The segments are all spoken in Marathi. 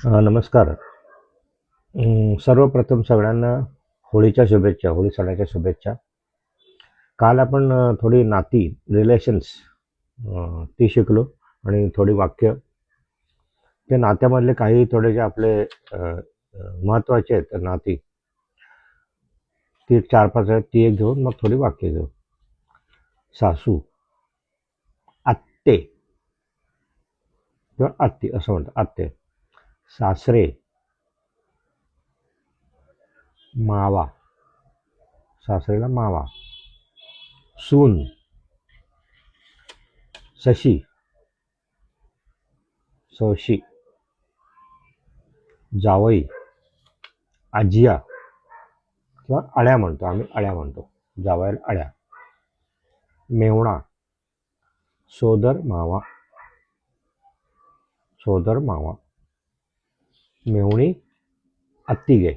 नमस्कार. सर्वप्रथम सगळ्यांना होळीच्या शुभेच्छा, होळी सणाच्या शुभेच्छा. काल आपण थोडी नाती, रिलेशन्स ती शिकलो आणि थोडी वाक्य. ते नात्यामधले काही थोडेसे आपले महत्त्वाचे आहेत नाती. ती 4-5 आहेत, ती एक घेऊन मग थोडी वाक्य घेऊ. सासू, आत्ते किंवा आत्ती असं म्हणतात, आत्ते. सासरे, मावा, सासरेला मावा. सून, सशी, सौशी. जावई, आजिया किंवा अळ्या म्हणतो, आम्ही अळ्या म्हणतो, जावयाला अळ्या. मेवणा, सोदर मावा, सोदर मावा. मेवणी, अत्तिगे.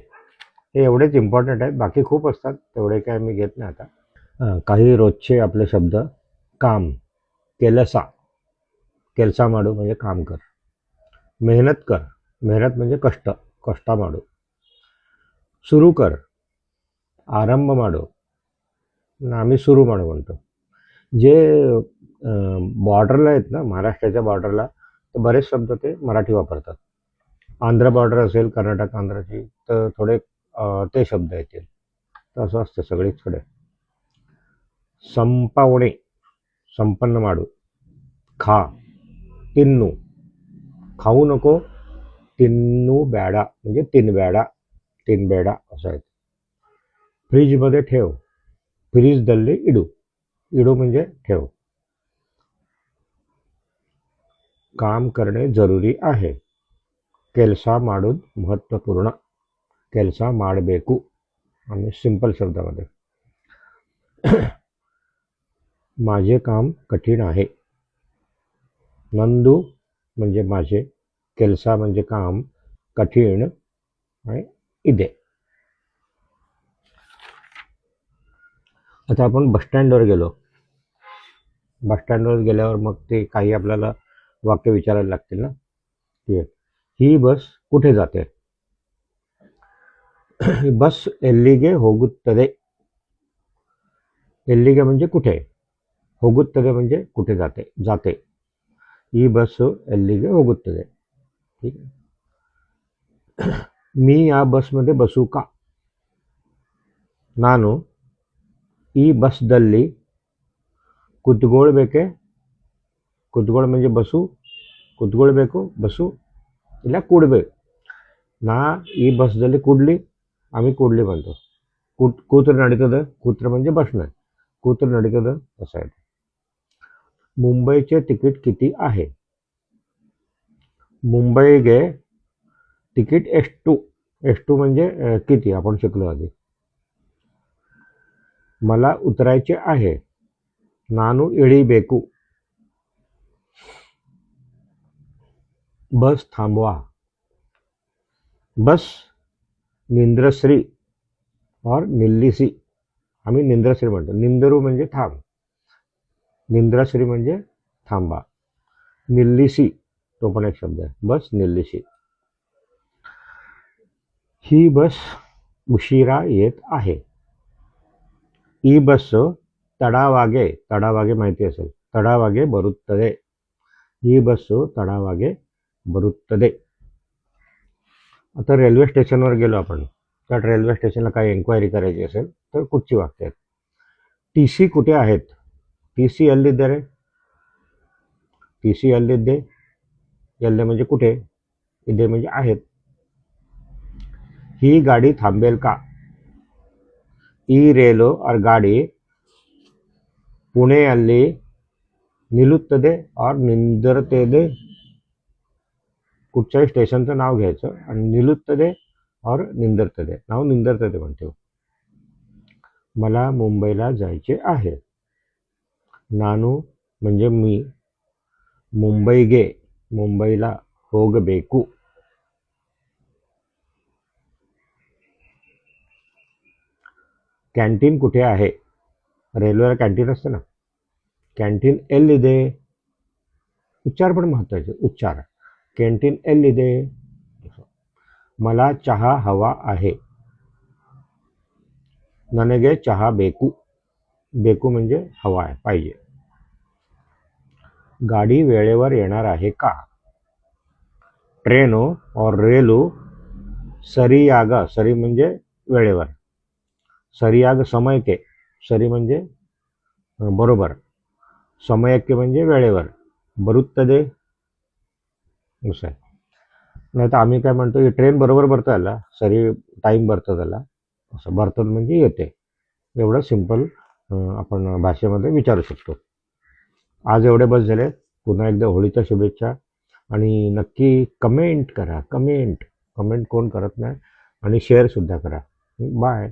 हे एवढेच इम्पॉर्टंट आहेत, बाकी खूप असतात, तेवढे काय मी घेत नाही आता. काही रोजचे आपले शब्द. काम, केलसा, केलसा माडू म्हणजे काम कर. मेहनत कर, मेहनत म्हणजे कष्ट, कष्टा माडू. सुरू कर, आरंभ माडू, आम्ही सुरू माडू म्हणतो. जे बॉर्डरला आहेत ना, महाराष्ट्राच्या बॉर्डरला, तर बरेच शब्द ते मराठी वापरतात. आंध्र बॉर्डर असेल, कर्नाटक आंध्राची, तर थोडे ते शब्द येतील. तर असं असतं सगळीकडे. संपवणे, संपन्न माडू. खा, तिन्नू, खाऊ नको, तिन्नू बॅडा म्हणजे तीन बॅडा, तीन बेडा असं आहे. फ्रीजमध्ये ठेव, फ्रीज दल्ली इडू, इडू म्हणजे ठेव. काम करणे जरुरी आहे, केलसा माडून महत्त्वपूर्ण, केलसा माडबेकू. आणि सिंपल शब्दामध्ये. माझे काम कठीण आहे, नंदू म्हणजे माझे, केलसा म्हणजे काम, कठीण आणि इदे. आता आपण बसस्टँडवर गेलो. बसस्टँडवर गेल्यावर मग ते काही आपल्याला वाक्य विचारायला लागतील ना. ठीक आहे. ही बस कुठे जाते? बस एಲ್ಲಿಗೆ ಹೋಗುತ್ತದೆ. एಲ್ಲಿಗೆ म्हणजे कुठे, ಹೋಗುತ್ತದೆ म्हणजे कुठे जाते, जाते. ही बस एಲ್ಲಿಗೆ ಹೋಗುತ್ತದೆ. ठीक आहे. मी या बसमध्ये बसू का? ನಾನು ಈ ಬಸ್ದಲ್ಲಿ ಕುತ್ಕೊಳ್ಬೇಕೆ? ಕುತ್ಕೊಳ್ म्हणजे बसू, ಕುತ್ಕೊಳ್ಬೇಕು, बसू, ಇಲ್ಲ ಕೂಡ್ಬೇಕು. ನಾ ಈ ಬಸ್ದಲ್ಲಿ ಕೂಡ್ಲಿ, आम्ही ಕೂಡ್ಲಿ म्हणतो. ಕೂತ್ರ ನಡೀತದ, ಕೂत्र म्हणजे बसणं, ಕೂत्र ನಡೀತದ असं आहे. मुंबईचे तिकीट किती आहे? मुंबईಗೆ तिकीट ಎಷ್ಟು, ಎಷ್ಟು म्हणजे किती, आपण शिकलो आधी. मला उतरायचे आहे, ನಾನು ಇಳಿಬೇಕು. बस थांबवा. बस निंद्रश्री और निल्लीसी, आम्ही निंद्रश्री म्हणतो. निंदरू म्हणजे थांब, निंद्रश्री म्हणजे थांबा. निल्लीसी तो पण एक शब्द आहे, बस निल्लीसी. ही बस उशिरा येत आहे. ಈ ಬಸ್ಸು ತಡವಾಗಿ, ತಡವಾಗಿ ಮಾಹಿತಿ असेल, ತಡವಾಗಿ ಬರುತ್ತದೆ. ಈ ಬಸ್ಸು ತಡವಾಗಿ ಬರುತ್ತದೆ. आता रेल्वे स्टेशनवर गेलो आपण, तर रेल्वे स्टेशनला काही एन्क्वायरी करायची असेल तर कुठची वाक्य आहेत? टी सी कुठे आहेत? टी सी ಎಲ್ಲಿದೆ रे? टी सी ಎಲ್ಲಿದೆ? ಎಲ್ಲಿ म्हणजे कुठे, इथे म्हणजे आहेत. ही गाडी थांबेल का? ಈ ರೇಲು और ಗಾಡಿ ಪುಣೆಯಲ್ಲಿ ನಿಲ್ಲುತ್ತದೆ और ನಿಂದಿರುತ್ತದೆ. कुठच्याही स्टेशनचं नाव घ्यायचं आणि निलुತ್ತದೆ और निंदरतदे, नाव निंदरतदे म्हणतो. मला मुंबईला जायचे आहे. ನಾನು म्हणजे मी, मुंबईಗೆ मुंबईला ಹೋಗಬೇಕು. कॅन्टीन कुठे आहे? रेल्वेला कॅन्टीन असते ना. कॅन्टीन ಎಲ್ಲಿದೆ? उच्चार पण महत्वाचे, उच्चार. कॅन्टीन ಎಲ್ಲಿದೆ? मला चहा हवा आहे. ನನಗೆ चहा ಬೇಕು. बेकू म्हणजे हवा आहे, पाहिजे. गाडी वेळेवर येणार आहे का? ट्रेनो और रेलू सरियाग. सरी म्हणजे वेळेवर. सरियाग समयके. सरी म्हणजे बरोबर. समयಕ್ಕೆ म्हणजे वेळेवर. बरुತ್ತದೆ असं आहे. नाही तर आम्ही काय म्हणतो, ही ट्रेन बरोबर बರ್ತದಲ್ಲ, सरी टाईम बರ್ತದಲ್ಲ, असं बರ್ತद म्हणजे येते. एवढं सिंपल आपण भाषेमध्ये विचारू शकतो. आज एवढे बस झाले. पुन्हा एकदा होळीच्या शुभेच्छा. आणि नक्की कमेंट करा. कमेंट कमेंट कोण करत नाही. आणि शेअरसुद्धा करा. बाय.